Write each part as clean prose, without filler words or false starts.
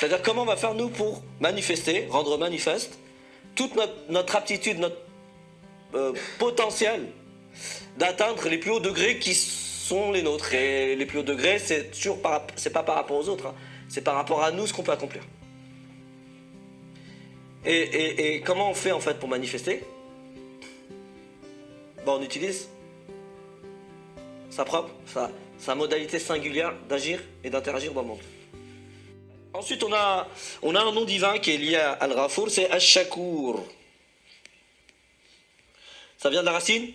C'est-à-dire comment on va faire nous pour manifester, rendre manifeste toute notre aptitude, notre potentiel d'atteindre les plus hauts degrés qui sont les nôtres. Et les plus hauts degrés, c'est toujours c'est pas par rapport aux autres, hein. C'est par rapport à nous ce qu'on peut accomplir. Et comment on fait en fait pour manifester? On utilise sa modalité singulière d'agir et d'interagir dans le monde. Ensuite, on a un nom divin qui est lié à Al-Ghafour, c'est Ash-Shakur. Ça vient de la racine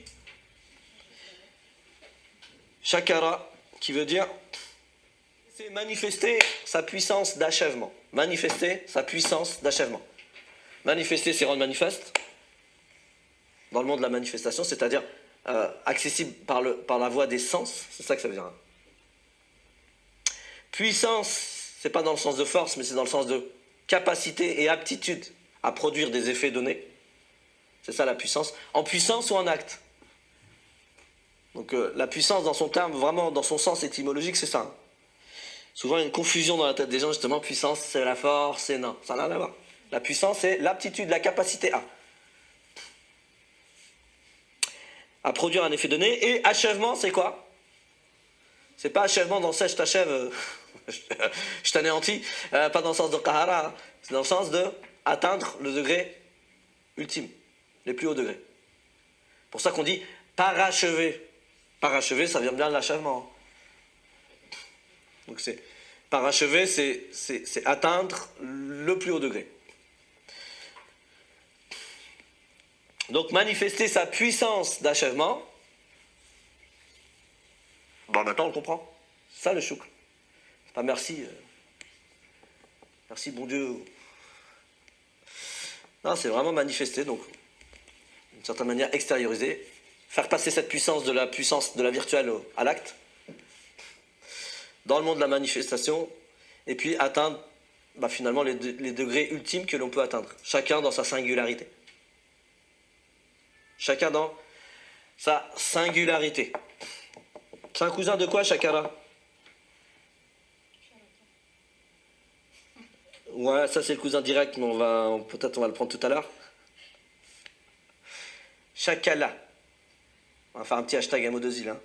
Shakara, qui veut dire c'est manifester sa puissance d'achèvement. Manifester sa puissance d'achèvement. Manifester, c'est rendre manifeste dans le monde de la manifestation, c'est-à-dire accessible par la voie des sens, c'est ça que ça veut dire. Hein. Puissance, c'est pas dans le sens de force, mais c'est dans le sens de capacité et aptitude à produire des effets donnés. C'est ça la puissance, en puissance ou en acte. Donc la puissance dans son terme, vraiment dans son sens étymologique, c'est ça. Hein. Souvent il y a une confusion dans la tête des gens, justement, puissance c'est la force, c'est non, ça n'a rien à voir. La puissance c'est l'aptitude, la capacité à produire un effet donné. Et achèvement, c'est quoi? C'est pas achèvement dans le sens je t'achève, je t'anéantis, pas dans le sens de qahara, hein. C'est dans le sens de atteindre le degré ultime, les plus hauts degrés. Pour ça qu'on dit parachever. Parachever, ça vient bien de l'achèvement. Donc c'est parachever, c'est atteindre le plus haut degré. Donc manifester sa puissance d'achèvement, maintenant on le comprend. C'est ça le chouk. C'est pas merci, merci bon Dieu. Non, c'est vraiment manifester, donc d'une certaine manière extérioriser, faire passer cette puissance de la virtuelle à l'acte, dans le monde de la manifestation, et puis atteindre finalement les degrés ultimes que l'on peut atteindre, chacun dans sa singularité. Chacun dans sa singularité. C'est un cousin de quoi, Shakara? Ouais, ça c'est le cousin direct, mais peut-être on va le prendre tout à l'heure. Shakala. On va faire un petit hashtag à Modozi là.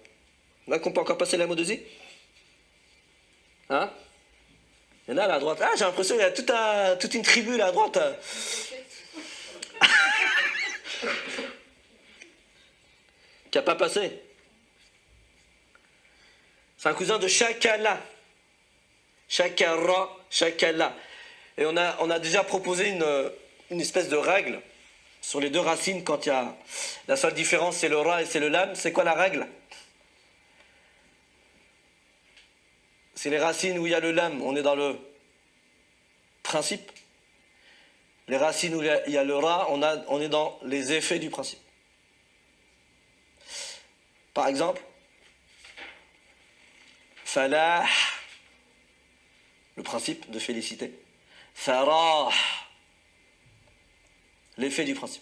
Là qu'on peut encore passer la Modozi? Hein? Il y en a là à droite. Ah, j'ai l'impression qu'il y a toute une tribu là à droite. Qui n'a pas passé. C'est un cousin de Shakala. Shakara, Shakala. Et on a déjà proposé une espèce de règle sur les deux racines quand il y a... La seule différence, c'est le ra et c'est le lam. C'est quoi la règle? C'est les racines où il y a le lam, on est dans le principe. Les racines où il y a le ra, on est dans les effets du principe. Par exemple, falah, le principe de félicité. Farah, l'effet du principe.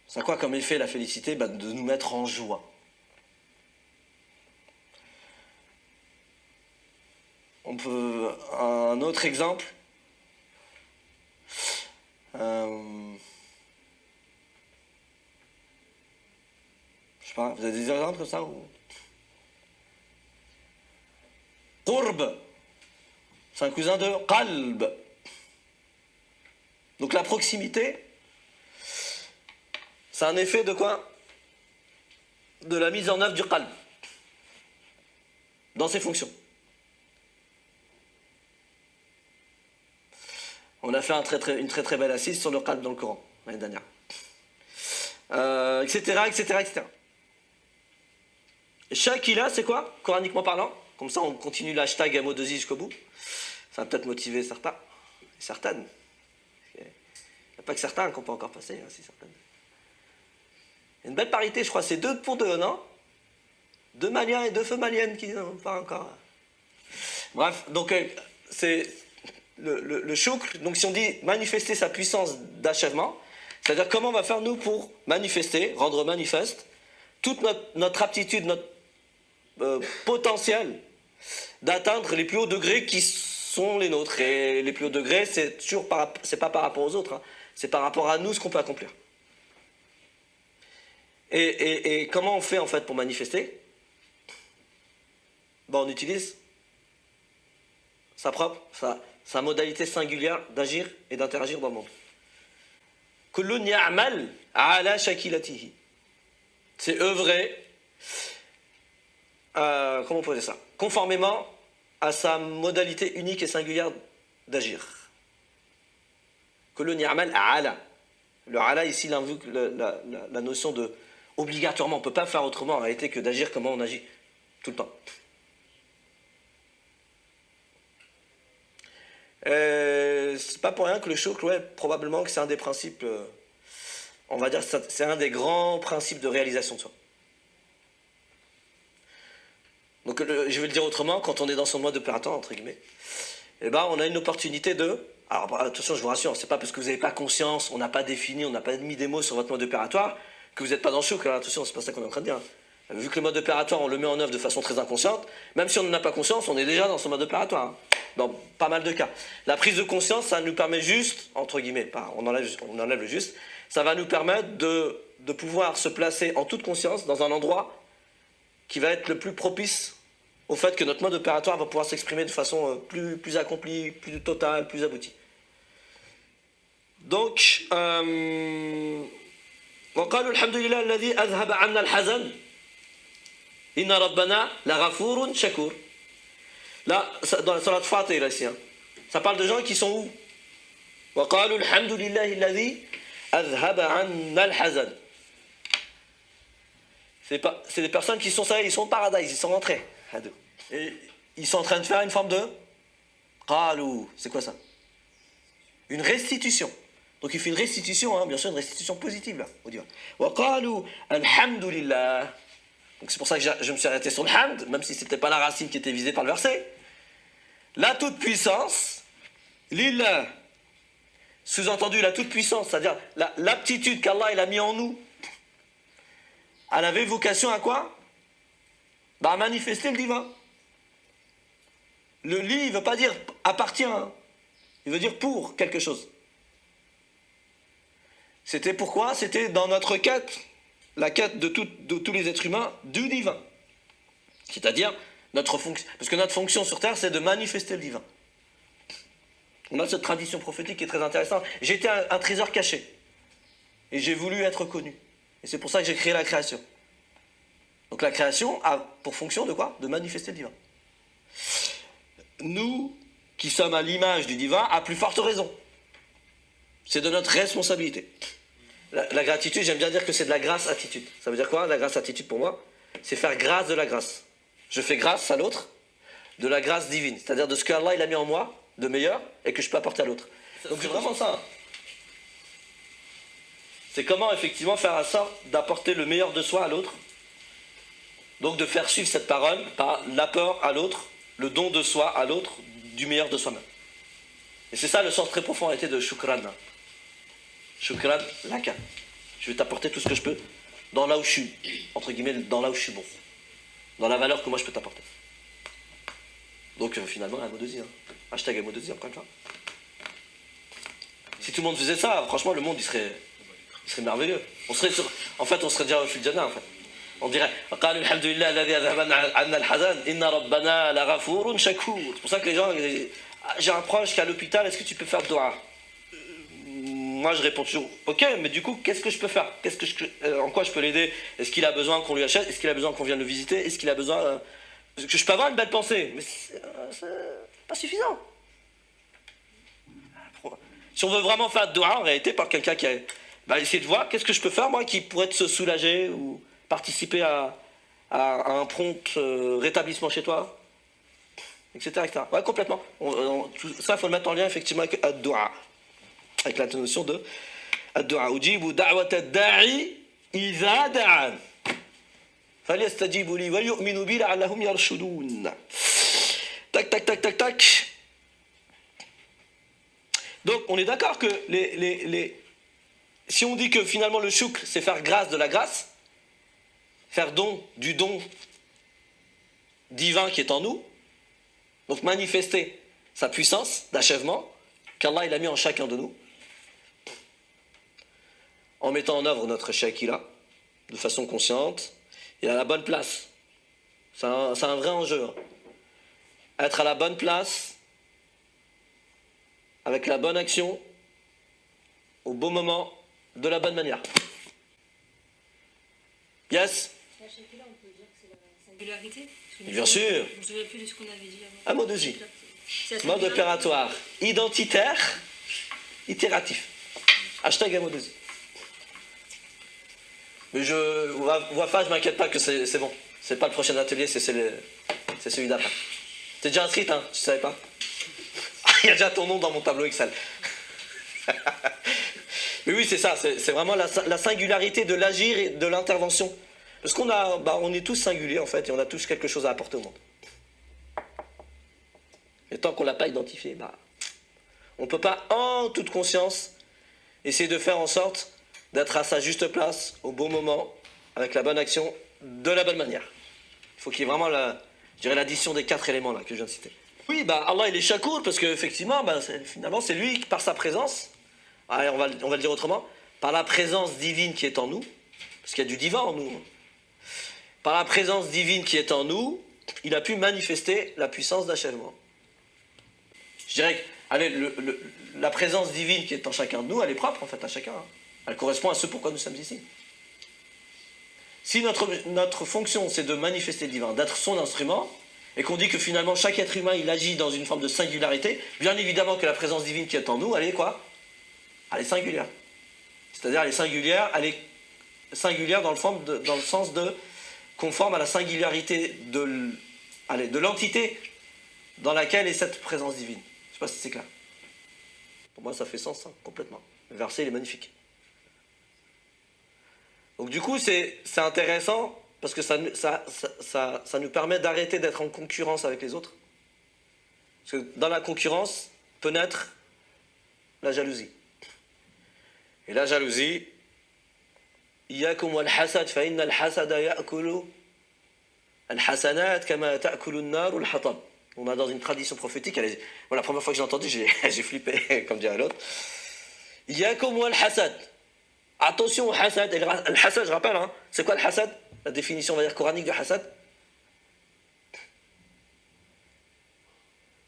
C'est quoi comme effet la félicité? De nous mettre en joie. On peut... Un autre exemple. Je sais pas, vous avez des exemples comme ça ou... Qurb, c'est un cousin de qalb. Donc la proximité, c'est un effet de quoi? De la mise en œuvre du qalb. Dans ses fonctions. On a fait une très très belle assise sur le qalb dans le Coran, l'année dernière. Etc., etc., etc. Shakila, c'est quoi, coraniquement parlant? Comme ça, on continue l'hashtag Amodosi jusqu'au bout. Ça va peut-être motiver certains et certaines. Il n'y a pas que certains qu'on peut encore passer, hein, c'est certaines. Il y a une belle parité, je crois, c'est 2 pour 2, non? 2 Maliens et 2 feux maliennes qui n'ont pas encore... Bref, donc c'est le choukr. Donc si on dit manifester sa puissance d'achèvement, c'est-à-dire comment on va faire nous pour manifester, rendre manifeste, toute notre aptitude, notre potentiel d'atteindre les plus hauts degrés qui sont les nôtres. Et les plus hauts degrés, c'est pas par rapport aux autres, hein. C'est par rapport à nous ce qu'on peut accomplir. Et comment on fait en fait pour manifester? On utilise sa modalité singulière d'agir et d'interagir dans le monde. Kullun ya'mal ala shakilatihi. C'est œuvrer, comment on peut dire ça? Conformément à sa modalité unique et singulière d'agir. Kullun ya'mal ala. Le ala ici, il invoque la notion de obligatoirement. On ne peut pas faire autrement en réalité que d'agir comme on agit tout le temps. C'est pas pour rien que le shukr, probablement que c'est un des principes, on va dire, c'est un des grands principes de réalisation de soi. Donc je vais le dire autrement, quand on est dans son mode opératoire, entre guillemets, on a une opportunité de... Alors attention, je vous rassure, c'est pas parce que vous n'avez pas conscience, on n'a pas défini, on n'a pas mis des mots sur votre mode opératoire, que vous n'êtes pas dans le shukr. Attention, c'est pas ça qu'on est en train de dire. Vu que le mode opératoire, on le met en œuvre de façon très inconsciente, même si on n'en a pas conscience, on est déjà dans son mode opératoire, hein, dans pas mal de cas. La prise de conscience, ça nous permet juste, entre guillemets, on enlève le juste, ça va nous permettre de pouvoir se placer en toute conscience dans un endroit qui va être le plus propice au fait que notre mode opératoire va pouvoir s'exprimer de façon plus accomplie, plus totale, plus aboutie. Donc, وقالوا الحمد لله الذي أذهب عنا الحزن إن ربنا لغفور شكور. Là, dans la Salat Fatih, ici, hein, ça parle de gens qui sont où? وقالوا الحمد لله الذي أذهب عنا الحزن. C'est des personnes qui sont, ça, ils sont au paradis, ils sont rentrés. Et ils sont en train de faire une forme de qalou. C'est quoi ça? Une restitution. Donc il fait une restitution, hein, bien sûr, une restitution positive là. Wa qalu alhamdulillah. Donc c'est pour ça que je me suis arrêté sur le hamd, même si c'était pas la racine qui était visée par le verset. La toute puissance, lillah. Sous-entendu la toute puissance, c'est-à-dire l'aptitude qu'Allah il a mis en nous. Elle avait vocation à quoi? À manifester le divin. Le li, il ne veut pas dire appartient, hein. Il veut dire pour quelque chose. C'était pourquoi? C'était dans notre quête, la quête de tous les êtres humains, du divin. C'est-à-dire, notre fonction. Parce que notre fonction sur Terre, c'est de manifester le divin. On a cette tradition prophétique qui est très intéressante. J'étais un trésor caché. Et j'ai voulu être connu. Et c'est pour ça que j'ai créé la création. Donc la création a pour fonction de quoi? De manifester le divin. Nous, qui sommes à l'image du divin, à plus forte raison. C'est de notre responsabilité. La gratitude, j'aime bien dire que c'est de la grâce-attitude. Ça veut dire quoi, la grâce-attitude pour moi? C'est faire grâce de la grâce. Je fais grâce à l'autre de la grâce divine. C'est-à-dire de ce que Allah il a mis en moi, de meilleur, et que je peux apporter à l'autre. Donc c'est vraiment ça. Hein. C'est comment effectivement faire en sorte d'apporter le meilleur de soi à l'autre. Donc de faire suivre cette parole par l'apport à l'autre, le don de soi à l'autre, du meilleur de soi-même. Et c'est ça le sens très profond en réalité de shukran. Shukran laka. Je vais t'apporter tout ce que je peux dans là où je suis, entre guillemets, dans là où je suis bon. Dans la valeur que moi je peux t'apporter. Donc finalement, un mot de zi. Hashtag un mot de zi, encore une fois. Si tout le monde faisait ça, franchement, le monde il serait merveilleux. On serait déjà au fil de Jannah, en fait. On dirait c'est pour ça que les gens j'ai un proche qui est à l'hôpital, est-ce que tu peux faire dua? Moi je réponds toujours ok, mais du coup qu'est-ce que je peux faire? En quoi je peux l'aider? Est-ce qu'il a besoin qu'on lui achète? Est-ce qu'il a besoin qu'on vienne le visiter? Est-ce qu'il a besoin que je peux avoir une belle pensée? Mais c'est pas suffisant. Si on veut vraiment faire dua en réalité par quelqu'un qui a essayer de voir qu'est-ce que je peux faire moi qui pourrait te soulager ou participer à un prompt rétablissement chez toi, etc. Ouais, complètement. Tout ça, il faut le mettre en lien effectivement avec ad-du'a, avec la notion de ad-du'a. Ujibu da'wat ad-da'i idha da'an. Falyastajibu li wa yu'minu bi la'allahum yarshudun. Tac, tac, tac, tac, tac. Donc, on est d'accord que si on dit que finalement le shukr, c'est faire grâce de la grâce, faire don du don divin qui est en nous, donc manifester sa puissance d'achèvement qu'Allah il a mis en chacun de nous, en mettant en œuvre notre shakila de façon consciente et à la bonne place. C'est un vrai enjeu. Hein. Être à la bonne place, avec la bonne action, au bon moment, de la bonne manière. Yes? La shakila, on peut dire que c'est la singularité. Bien sûr. Je ne me souviens plus de ce qu'on avait dit avant. Un mot de J. C'est la Mode singularité. opératoire identitaire, itératif. Hashtag un mot de J. Mais Wafa, je m'inquiète pas que c'est bon. C'est pas le prochain atelier, c'est celui d'après. T'es déjà inscrite, hein? Tu savais pas? Il y a déjà ton nom dans mon tableau Excel. Mais oui, c'est ça, c'est vraiment la singularité de l'agir et de l'intervention. Parce qu'on on est tous singuliers en fait, et on a tous quelque chose à apporter au monde. Et tant qu'on ne l'a pas identifié, on ne peut pas en toute conscience essayer de faire en sorte d'être à sa juste place, au bon moment, avec la bonne action, de la bonne manière. Il faut qu'il y ait vraiment l'addition des 4 éléments là que je viens de citer. Oui, Allah il est shakour parce qu'effectivement, finalement c'est lui qui par sa présence, allez, on va le dire autrement, par la présence divine qui est en nous, parce qu'il y a du divin en nous, par la présence divine qui est en nous, il a pu manifester la puissance d'achèvement. Je dirais que allez, la présence divine qui est en chacun de nous, elle est propre en fait à chacun. Hein. Elle correspond à ce pourquoi nous sommes ici. Si notre fonction c'est de manifester le divin, d'être son instrument, et qu'on dit que finalement chaque être humain il agit dans une forme de singularité, bien évidemment que la présence divine qui est en nous, elle est quoi? Elle est singulière. C'est-à-dire elle est singulière dans le sens de conforme à la singularité de l'entité dans laquelle est cette présence divine. Je ne sais pas si c'est clair. Pour moi ça fait sens, hein, complètement. Le verset il est magnifique. Donc du coup c'est intéressant parce que ça nous permet d'arrêter d'être en concurrence avec les autres. Parce que dans la concurrence peut naître la jalousie. Et la jalousie, إياكم والحسد فإن الحسد يأكل الحسنات كما تأكل النار الحطب. On a dans une tradition prophétique, la première fois que j'ai entendu, j'ai flippé, comme dirait l'autre. إياكم والحسد. Attention au hasad. Et le hasad, je rappelle, hein, c'est quoi le hasad? La définition, on va dire, coranique de hasad.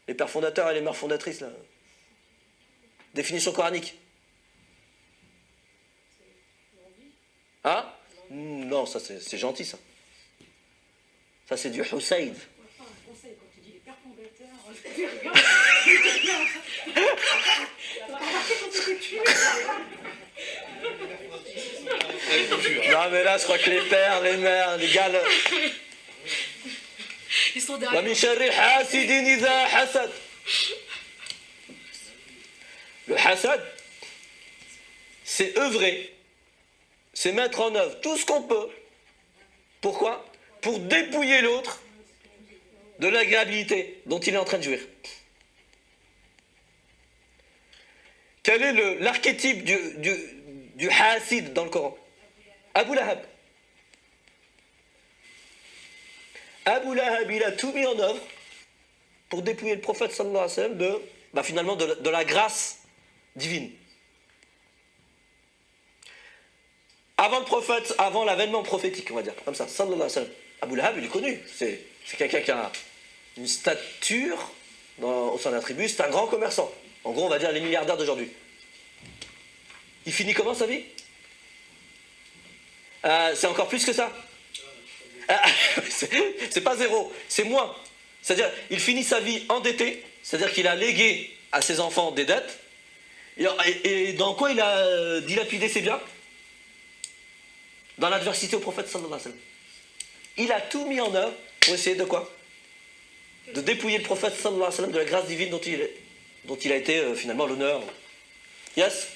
Les pères fondateurs et les mères fondatrices, là. Définition coranique. Hein? Non, ça c'est gentil, ça. Ça c'est du Hussein. Enfin, un conseil, quand tu dis les pères fondateurs, tu regardes. T'as pas remarqué quand tu t'es tué? Non mais là je crois que les pères, les mères, les gars... Ils sont derrière. Le hasad, c'est œuvrer, c'est mettre en œuvre tout ce qu'on peut. Pourquoi? Pour dépouiller l'autre de l'agréabilité dont il est en train de jouir. Quel est l'archétype du hasid dans le Coran? Abu Lahab. Abu Lahab, il a tout mis en œuvre pour dépouiller le prophète sallallahu alayhi wa sallam finalement de la grâce divine. Avant le prophète, avant l'avènement prophétique, on va dire, comme ça, sallallahu alayhi wa sallam. Abu Lahab, il est connu. C'est quelqu'un qui a une stature au sein d'un tribu, c'est un grand commerçant. En gros, on va dire les milliardaires d'aujourd'hui. Il finit comment sa vie? C'est encore plus que ça. C'est pas zéro, c'est moins. C'est-à-dire, il finit sa vie endetté, c'est-à-dire qu'il a légué à ses enfants des dettes. Et dans quoi il a dilapidé ses biens? Dans l'adversité au prophète sallallahu alayhi wa sallam. Il a tout mis en œuvre pour essayer de quoi? De dépouiller le prophète sallallahu alayhi wa sallam de la grâce divine dont il a été finalement l'honneur. Yes?